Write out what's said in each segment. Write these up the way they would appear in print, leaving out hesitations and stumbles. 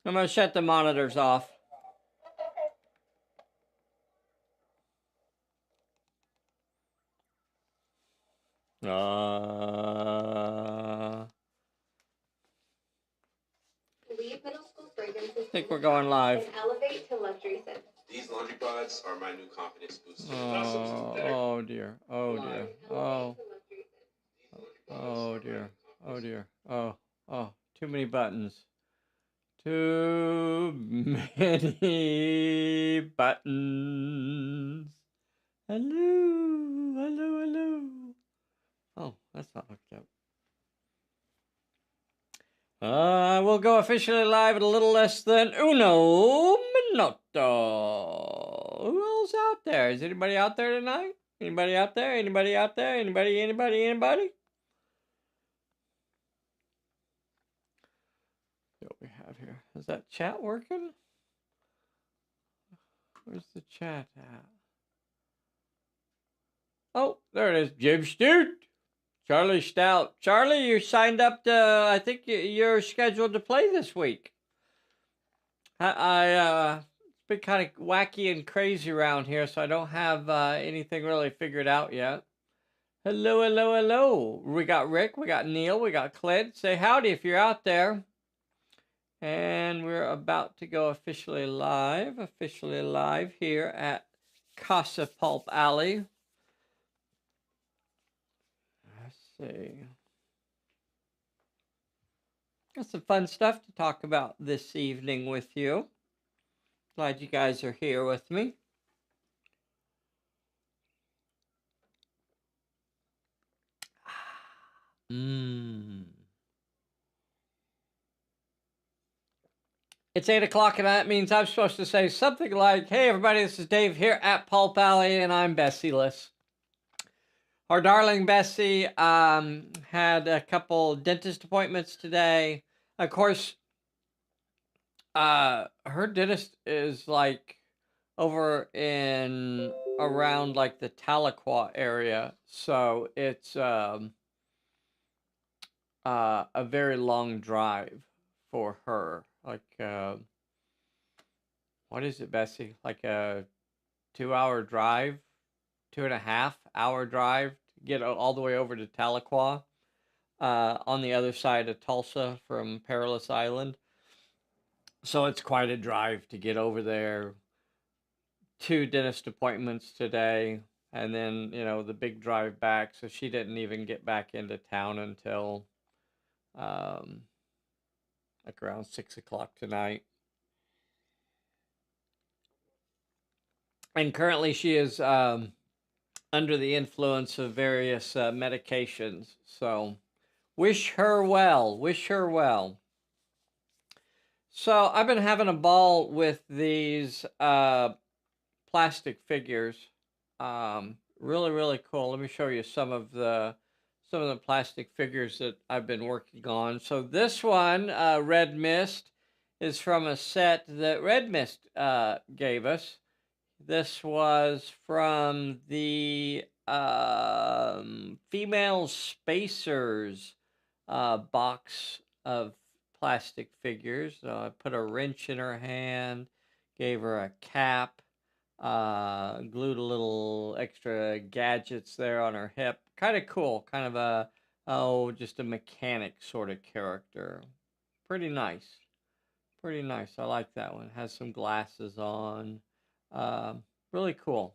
I'm going to shut the monitors off. Leave middle school fragrances. I think we're going live. And elevate to luxury scents. These laundry pods are my new confidence booster. Oh dear. Oh dear. Oh. Oh dear. Oh dear. Oh. Oh. Too many buttons. Too many buttons. Hello. Hello. Hello. Oh, that's not hooked up. We'll go officially live at a little less than uno minuto. Who else out there? Is anybody out there tonight? Anybody out there? Anybody out there? Anybody? What we have here? Is that chat working? Where's the chat at? Oh, there it is. Jim Stute. Charlie Stout. Charlie, you signed up to, I think you're scheduled to play this week. It's been kind of wacky and crazy around here, so I don't have anything really figured out yet. Hello, hello, hello. We got Rick, we got Neil, we got Clint. Say howdy if you're out there. And we're about to go officially live here at Casa Pulp Alley. Let's see. Got some fun stuff to talk about this evening with you. Glad you guys are here with me. It's 8 o'clock, and that means I'm supposed to say something like, hey, everybody, this is Dave here at Pulp Alley, and I'm Bessy-less. Our darling Bessy had a couple dentist appointments today. Of course, her dentist is like over in around like the Tahlequah area, so it's a very long drive for her. Like, what is it, Bessy? Like a 2-hour drive, 2.5-hour drive to get all the way over to Tahlequah, on the other side of Tulsa from Perilous Island. So it's quite a drive to get over there. 2 dentist appointments today, and then, the big drive back. So she didn't even get back into town until like around 6 o'clock tonight. And currently she is under the influence of various medications. So wish her well. So I've been having a ball with these plastic figures. Really, really cool. Let me show you some of the plastic figures that I've been working on. So this one, Red Mist, is from a set that Red Mist gave us. This was from the Female Spacers box of plastic figures. I put a wrench in her hand, gave her a cap, glued a little extra gadgets there on her hip. Kind of cool. Kind of just a mechanic sort of character. Pretty nice. I like that one. Has some glasses on. Really cool.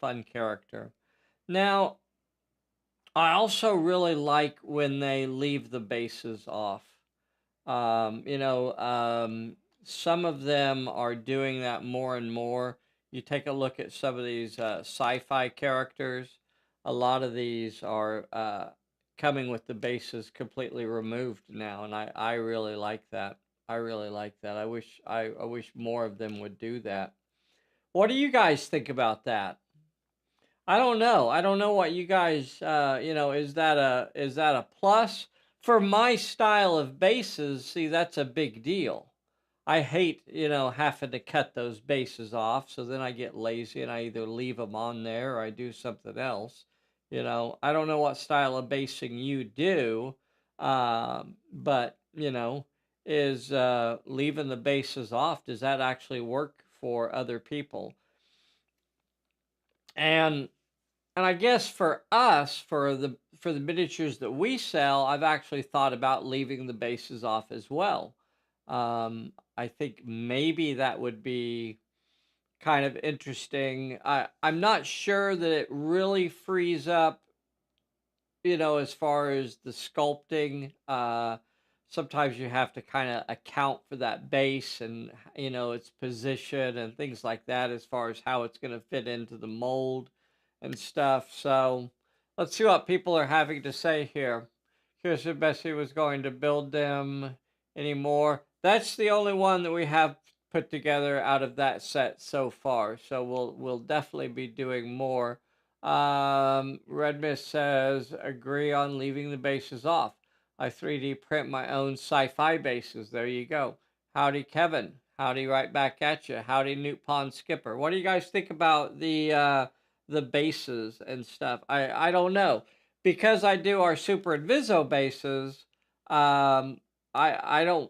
Fun character. Now, I also really like when they leave the bases off. Some of them are doing that more and more. You take a look at some of these sci-fi characters. A lot of these are coming with the bases completely removed now, and I really like that. I wish more of them would do that. What do you guys think about that? I don't know. I don't know what you guys, is that a plus? For my style of bases, see, that's a big deal. I hate, having to cut those bases off, so then I get lazy and I either leave them on there or I do something else. I don't know what style of basing you do, but, is leaving the bases off. Does that actually work for other people? And and I guess for us, for the miniatures that we sell, I've actually thought about leaving the bases off as well. I think maybe that would be kind of interesting. I'm not sure that it really frees up, as far as the sculpting. Sometimes you have to kind of account for that base and its position and things like that as far as how it's going to fit into the mold and stuff. So let's see what people are having to say here. Here's if Bessy was going to build them anymore. That's the only one that we have put together out of that set so far. So we'll definitely be doing more. Red Mist says, agree on leaving the bases off. I 3D print my own sci-fi bases. There you go. Howdy, Kevin. Howdy, right back at you. Howdy, Newt Pond Skipper. What do you guys think about the bases and stuff? I don't know, because I do our Super Inviso bases. I don't.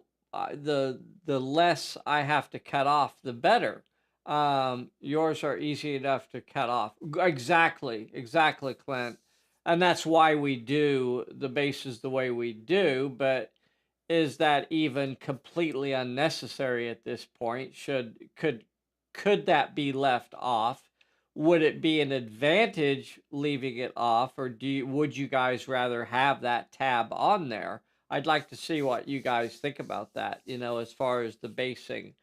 The less I have to cut off, the better. Yours are easy enough to cut off. Exactly, Clint. And that's why we do the bases the way we do. But is that even completely unnecessary at this point? Could that be left off? Would it be an advantage leaving it off, or would you guys rather have that tab on there? I'd like to see what you guys think about that, as far as the basing.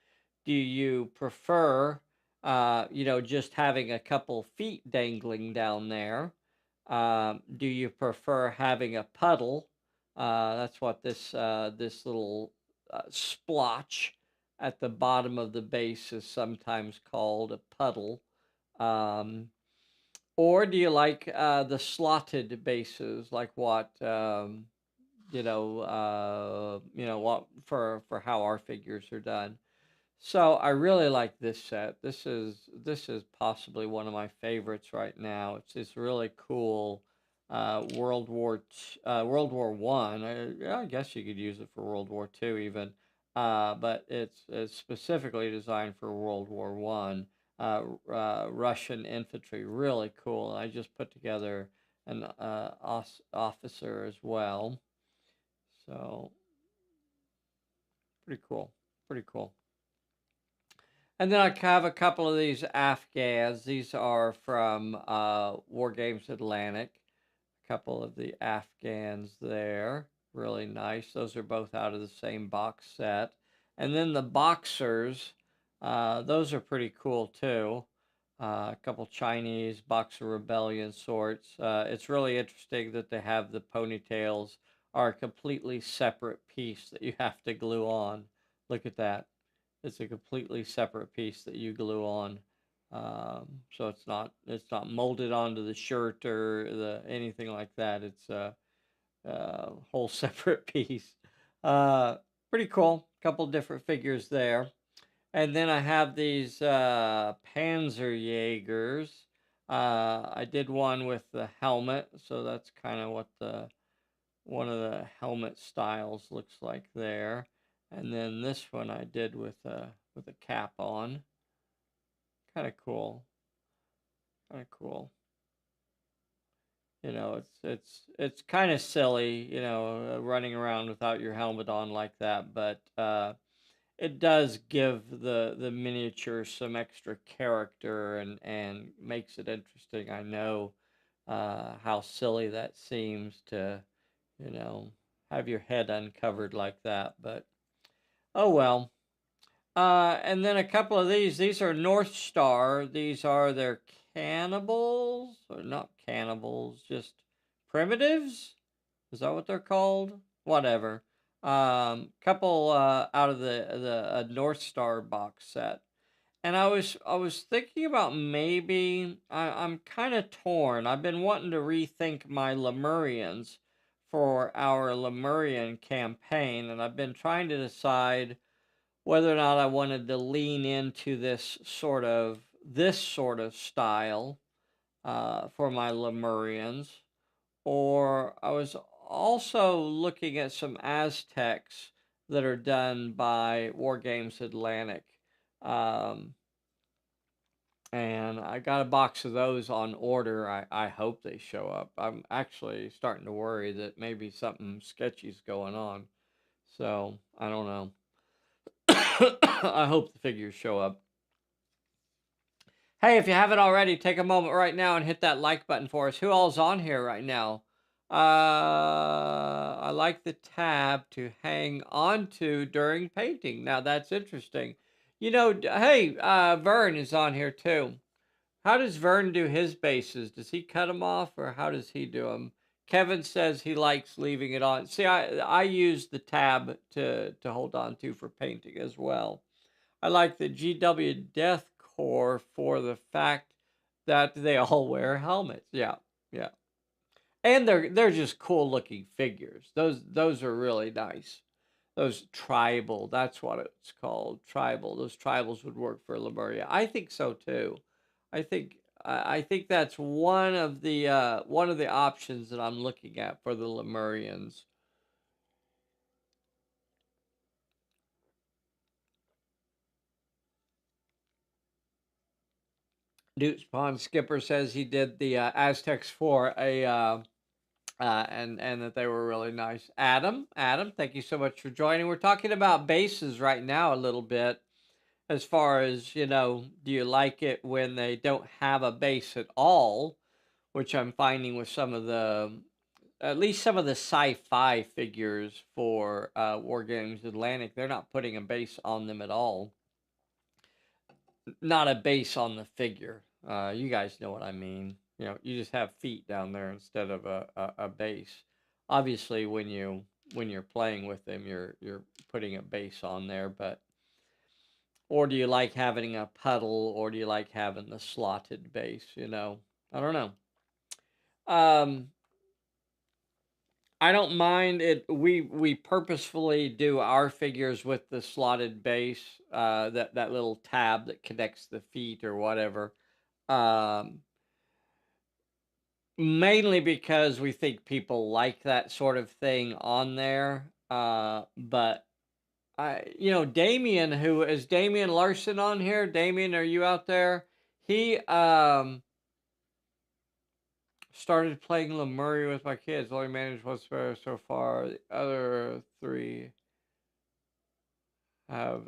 Do you prefer, just having a couple feet dangling down there? Do you prefer having a puddle? That's what this little splotch at the bottom of the base is sometimes called, a puddle. Um, or do you like the slotted bases, like what what for how our figures are done? So I really like this set. This is possibly one of my favorites right now. It's really cool. World War One. I guess you could use it for World War Two even. But it's specifically designed for World War One. Russian infantry, really cool. I just put together an officer as well. So pretty cool. Pretty cool. And then I have a couple of these Afghans. These are from War Games Atlantic. A couple of the Afghans there. Really nice. Those are both out of the same box set. And then the Boxers, those are pretty cool too. A couple Chinese Boxer Rebellion sorts. It's really interesting that they have the ponytails are a completely separate piece that you have to glue on. Look at that. It's a completely separate piece that you glue on. So it's not molded onto the shirt or the anything like that. It's a whole separate piece. Uh, Pretty cool. Couple different figures there. And then I have these Panzerjägers. I did one with the helmet, so that's kind of what the one of the helmet styles looks like there. And then this one I did with a cap on. Kind of cool. Kind of cool. It's kind of silly, running around without your helmet on like that, but it does give the miniature some extra character and makes it interesting. I know how silly that seems to, you know, have your head uncovered like that, but oh well. And then a couple of these are North Star. These are their cannibals, or not cannibals, just primitives. Is that what they're called? Whatever. Couple out of the North Star box set. And I was thinking about maybe I'm kind of torn. I've been wanting to rethink my Lemurians for our Lemurian campaign, and I've been trying to decide whether or not I wanted to lean into this sort of style for my Lemurians, or I was also looking at some Aztecs that are done by War Games Atlantic. Um, and I got a box of those on order. I hope they show up. I'm actually starting to worry that maybe something sketchy's going on. So I don't know. I hope the figures show up. Hey, if you haven't already, take a moment right now and hit that like button for us. Who all's on here right now? I like the tab to hang on to during painting. Now that's interesting. Hey, Vern is on here too. How does Vern do his bases? Does he cut them off or how does he do them? Kevin says he likes leaving it on. See, I use the tab to hold on to for painting as well. I like the GW Death Corps for the fact that they all wear helmets. Yeah, yeah, and they're just cool looking figures. Those are really nice. Those tribal, that's what it's called, tribal. Those tribals would work for Lemuria. I think so too. I think that's one of the options that I'm looking at for the Lemurians. Newt's Pond Skipper says he did the Aztecs for a and that they were really nice. Adam, thank you so much for joining. We're talking about bases right now a little bit, as far as do you like it when they don't have a base at all? Which I'm finding with some of the, at least some of the sci-fi figures for War Games Atlantic, they're not putting a base on them at all. Not a base on the figure. You guys know what I mean. You just have feet down there instead of a base. Obviously, when you're playing with them, you're putting a base on there. But or do you like having a puddle, or do you like having the slotted base? I don't know. Um, I don't mind it. We purposefully do our figures with the slotted base, that little tab that connects the feet or whatever. Um, Mainly because we think people like that sort of thing on there. But Damien, who is Damien Larson on here? Damien, are you out there? He started playing Lemuria with my kids. Only managed one spare so far. The other three have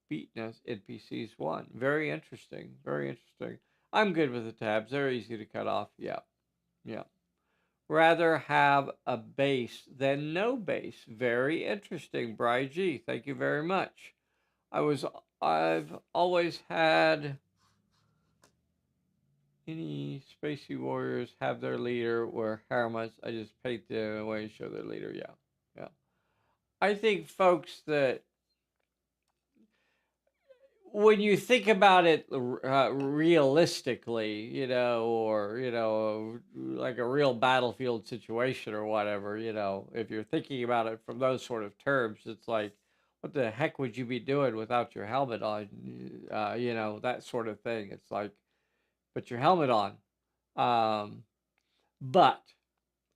beaten us. NPCs won. Very interesting. Very interesting. I'm good with the tabs. They're easy to cut off. Yeah. Yeah. Rather have a base than no base. Very interesting, Bri G. Thank you very much. I've always had any Spacey Warriors have their leader wear helmets. I just paint them away and show their leader. Yeah. Yeah. I think folks that when you think about it realistically, or like a real battlefield situation or whatever, if you're thinking about it from those sort of terms, it's like, what the heck would you be doing without your helmet on? That sort of thing. It's like, put your helmet on. But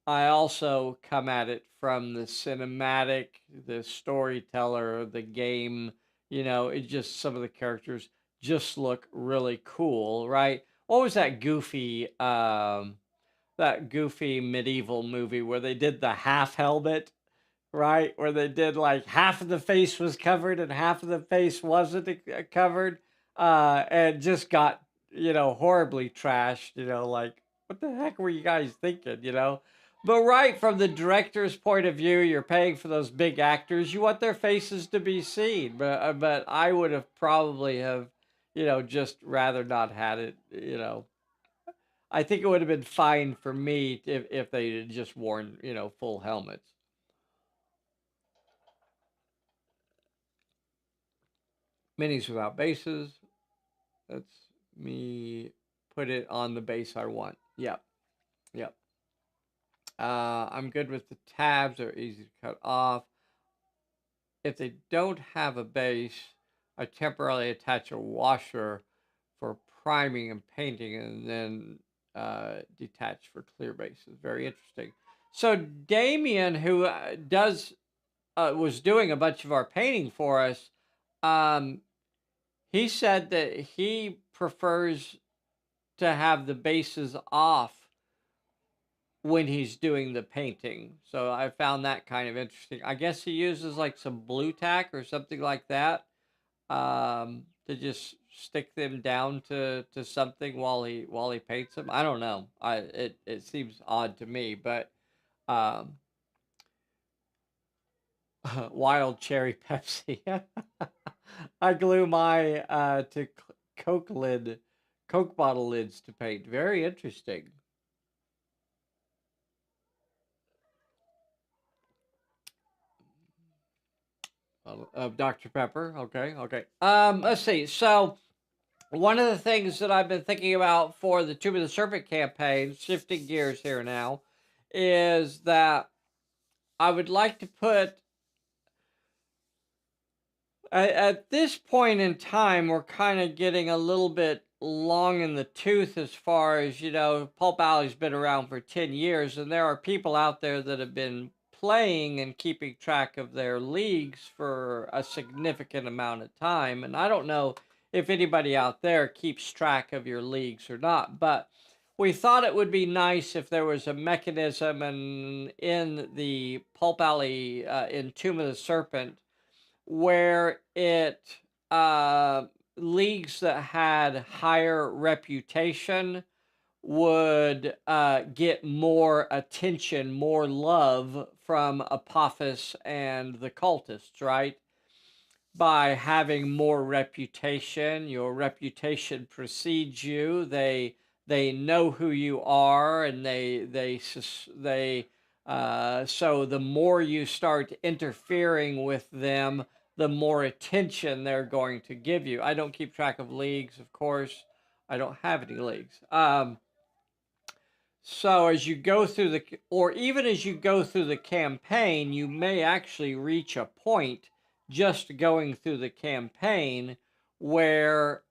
I also come at it from the cinematic, the storyteller, the game. It just some of the characters just look really cool, right? What was that goofy medieval movie where they did the half helmet, right? Where they did like half of the face was covered and half of the face wasn't covered, and just got horribly trashed. Like what the heck were you guys thinking? But right from the director's point of view, you're paying for those big actors. You want their faces to be seen, but I would have probably have, just rather not had it. I think it would have been fine for me if they had just worn full helmets. Minis without bases. That's me put it on the base I want. Yep. Yep. I'm good with the tabs. They're easy to cut off. If they don't have a base, I temporarily attach a washer for priming and painting and then detach for clear bases. Very interesting. So Damien, who does was doing a bunch of our painting for us, um, he said that he prefers to have the bases off when he's doing the painting. So I found that kind of interesting. I guess he uses like some blue tack or something like that, to just stick them down to something while he paints them. I don't know. It seems odd to me, but um, wild cherry Pepsi. I glue my to Coke bottle lids to paint. Very interesting. Dr. Pepper. Okay, okay. Let's see. So one of the things that I've been thinking about for the Tomb of the Serpent campaign, shifting gears here now, is that I would like to put at this point in time, we're kind of getting a little bit long in the tooth as far as, Pulp Alley's been around for 10 years, and there are people out there that have been playing and keeping track of their leagues for a significant amount of time. And I don't know if anybody out there keeps track of your leagues or not, but we thought it would be nice if there was a mechanism in the Pulp Alley in Tomb of the Serpent where it uh, leagues that had higher reputation would get more attention, more love from Apophis and the cultists, right? By having more reputation, your reputation precedes you. They know who you are, and so the more you start interfering with them, the more attention they're going to give you. I don't keep track of leagues, of course. I don't have any leagues. So as you go through or even as you go through the campaign, you may actually reach a point just going through the campaign where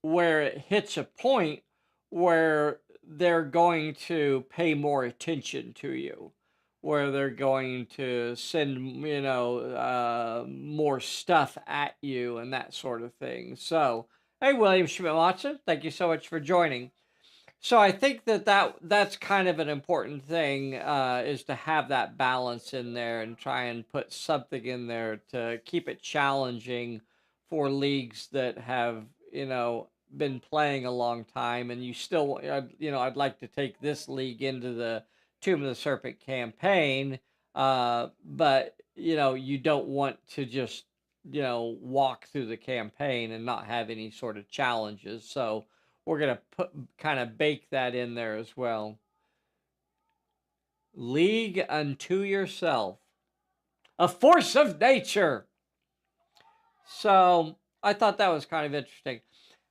where it hits a point where they're going to pay more attention to you, where they're going to send, more stuff at you and that sort of thing. So, hey, William Schmidt Watson, thank you so much for joining. So I think that's kind of an important thing, is to have that balance in there and try and put something in there to keep it challenging for leagues that have, been playing a long time. And you still, I'd like to take this league into the Tomb of the Serpent campaign, but you don't want to just, walk through the campaign and not have any sort of challenges. So we're going to put kind of bake that in there as well. League unto yourself, a force of nature. So I thought that was kind of interesting.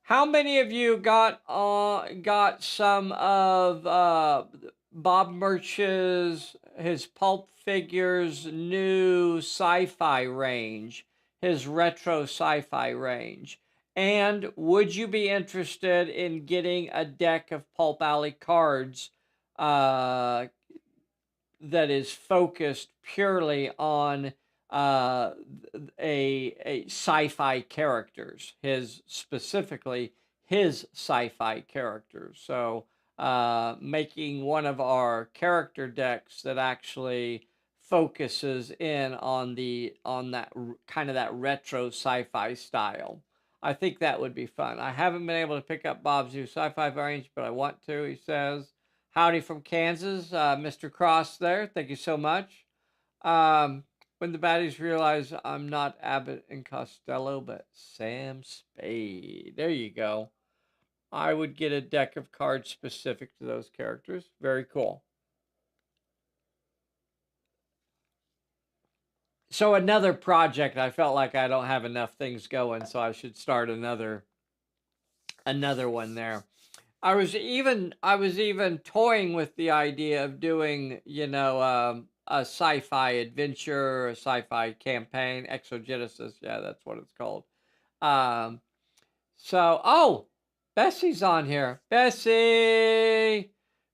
How many of you got some of Bob Murch's his Pulp Figures new sci-fi range, his retro sci-fi range? And would you be interested in getting a deck of Pulp Alley cards uh, that is focused purely on uh, a sci-fi characters, his specifically his sci-fi characters. So making one of our character decks that actually focuses in on that kind of that retro sci-fi style. I think that would be fun. I haven't been able to pick up Bob's new sci-fi range, but I want to. He says. Howdy from Kansas, Mr. Cross there. Thank you so much. When the baddies realize I'm not Abbott and Costello, but Sam Spade. There you go. I would get a deck of cards specific to those characters. Very cool. So another project. I felt like I don't have enough things going, so I should start another one there. I was even toying with the idea of doing, a sci-fi adventure, a sci-fi campaign, Exogenesis. Yeah, that's what it's called. Um, oh, Bessy's on here. Bessy,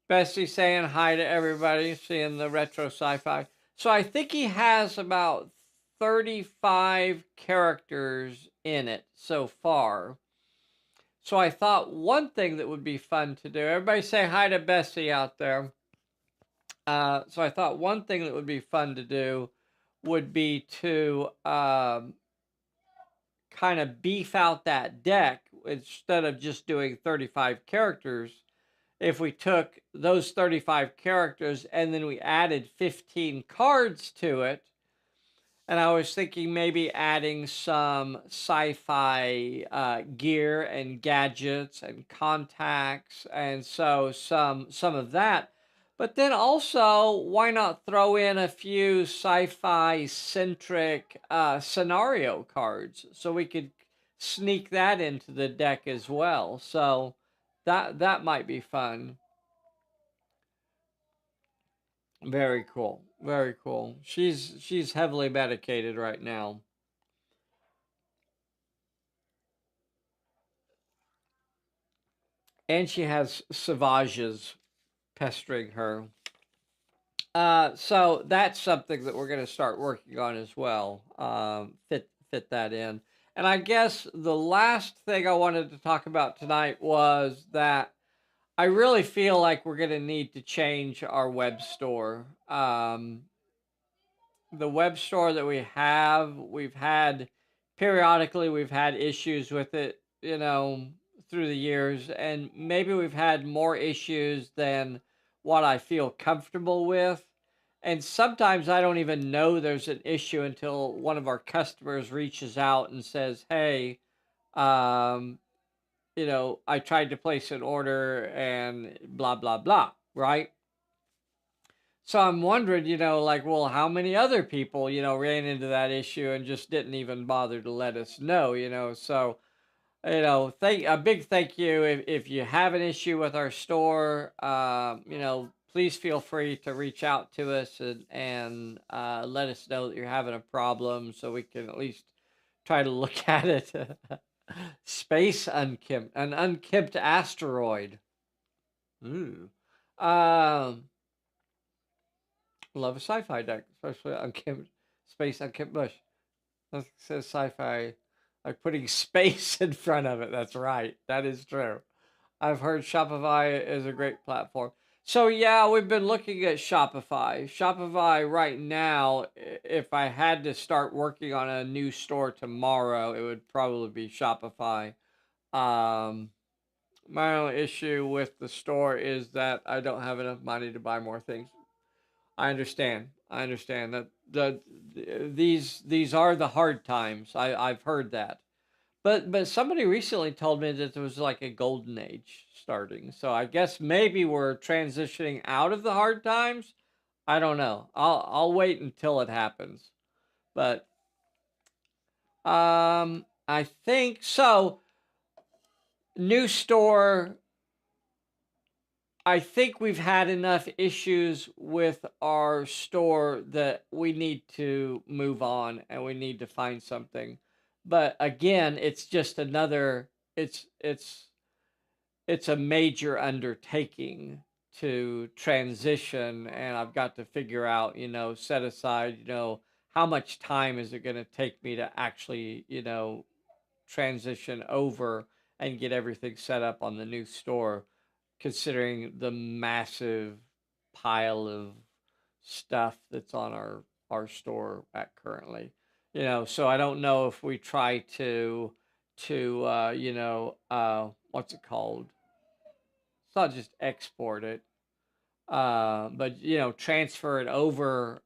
Bessy saying hi to everybody, seeing the retro sci-fi. So I think he has about 35 characters in it so far. So I thought one thing that would be fun to do, everybody say hi to Bessy out there. So I thought one thing that would be fun to do would be to kind of beef out that deck instead of just doing 35 characters. If we took those 35 characters and then we added 15 cards to it, and I was thinking maybe adding some sci-fi gear and gadgets and contacts, and so some of that. But then also, why not throw in a few sci-fi centric scenario cards so we could sneak that into the deck as well. So that might be fun. Very cool. Very cool. She's heavily medicated right now. And she has savages pestering her. So that's something that we're going to start working on as well. Fit that in. And I guess the last thing I wanted to talk about tonight was that I really feel like we're going to need to change our web store. The web store that we have, we've had periodically, we've had issues with it, through the years, and maybe we've had more issues than what I feel comfortable with. And sometimes I don't even know there's an issue until one of our customers reaches out and says, "Hey, um, I tried to place an order and blah blah blah," right? So I'm wondering, like, well, how many other people, ran into that issue and just didn't even bother to let us know. So, thank a big thank you if you have an issue with our store. Please feel free to reach out to us and let us know that you're having a problem so we can at least try to look at it. Space unkempt, an unkempt asteroid. Ooh. Um, Love a sci-fi deck, especially unkempt space unkempt bush. That says sci-fi, like putting space in front of it. That's right. That is true. I've heard Shopify is a great platform. So yeah, we've been looking at Shopify. Shopify right now, if I had to start working on a new store tomorrow, it would probably be Shopify. Um, my only issue with the store is that I don't have enough money to buy more things. I understand. I understand that these are the hard times. I've heard that. But somebody recently told me that there was like a golden age starting. So I guess maybe we're transitioning out of the hard times. I don't know. I'll wait until it happens. But I think so. New store, I think we've had enough issues with our store that we need to move on and we need to find something. But again, it's just another it's a major undertaking to transition, and I've got to figure out, set aside, how much time is it going to take me to actually, transition over and get everything set up on the new store, considering the massive pile of stuff that's on our store at currently. So I don't know if we try to what's it called? It's not just export it, but transfer it over,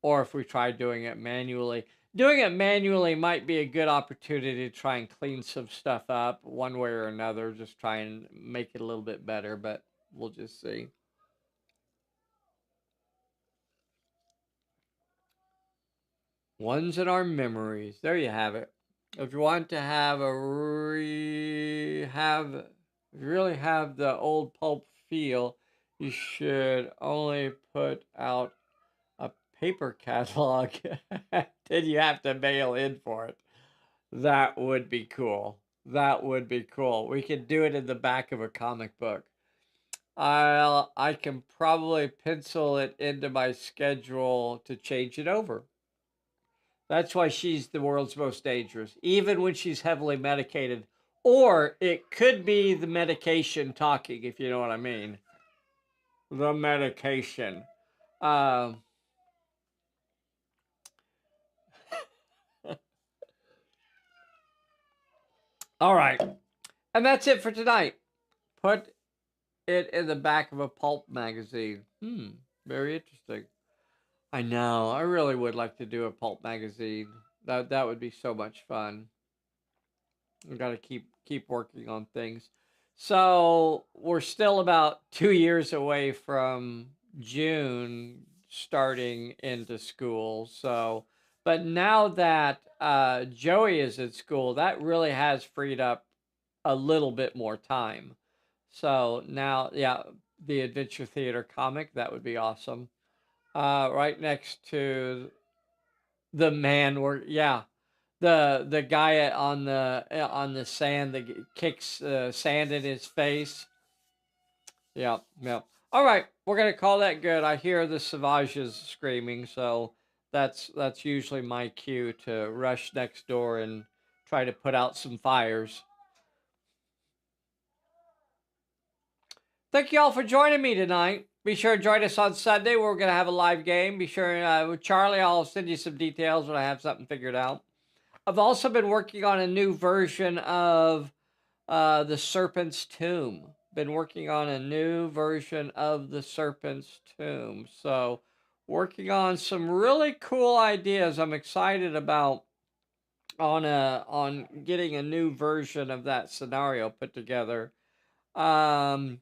or if we try doing it manually. Doing it manually might be a good opportunity to try and clean some stuff up one way or another, just try and make it a little bit better, but we'll just see. Ones in our memories. There you have it. If you want to have a if you really have the old pulp feel, you should only put out a paper catalog. Then you have to mail in for it. That would be cool. That would be cool. We could do it in the back of a comic book. I can probably pencil it into my schedule to change it over. That's why she's the world's most dangerous, even when she's heavily medicated. Or it could be the medication talking, if you know what I mean. The medication. Um, all right. And that's it for tonight. Put it in the back of a pulp magazine. Very interesting. I know. I really would like to do a pulp magazine. That would be so much fun. We got to keep working on things. So we're still about 2 years away from June starting into school. So, but now that Joey is at school, that really has freed up a little bit more time. So now, yeah, the Adventure Theater comic, that would be awesome. Right next to the man where, yeah, the guy on the sand that kicks sand in his face. Yeah, yeah. All right, we're gonna call that good. I hear the Savages screaming, so that's usually my cue to rush next door and try to put out some fires. Thank you all for joining me tonight. Be sure to join us on Sunday. We're going to have a live game. Be sure, with Charlie, I'll send you some details when I have something figured out. I've also been working on a new version of The Serpent's Tomb. Been working on a new version of The Serpent's Tomb. So, working on some really cool ideas. I'm excited about on getting a new version of that scenario put together. Um,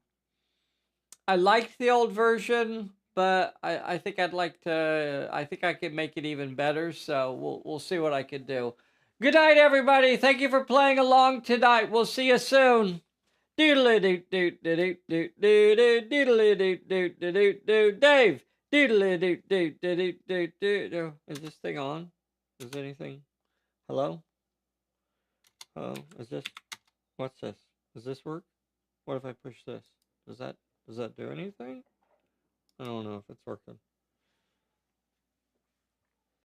I liked the old version, but I think I'd like to. I think I could make it even better. So we'll see what I can do. Good night, everybody. Thank you for playing along tonight. We'll see you soon. Doodly doo doo doo doo doo doo doodly doo doo doo doo doo Dave. Doodly doo doo doo doo doo doo doo. Is this thing on? Is anything? Hello? Hello? Is this? What's this? Does this work? What if I push this? Does that do anything? I don't know if it's working.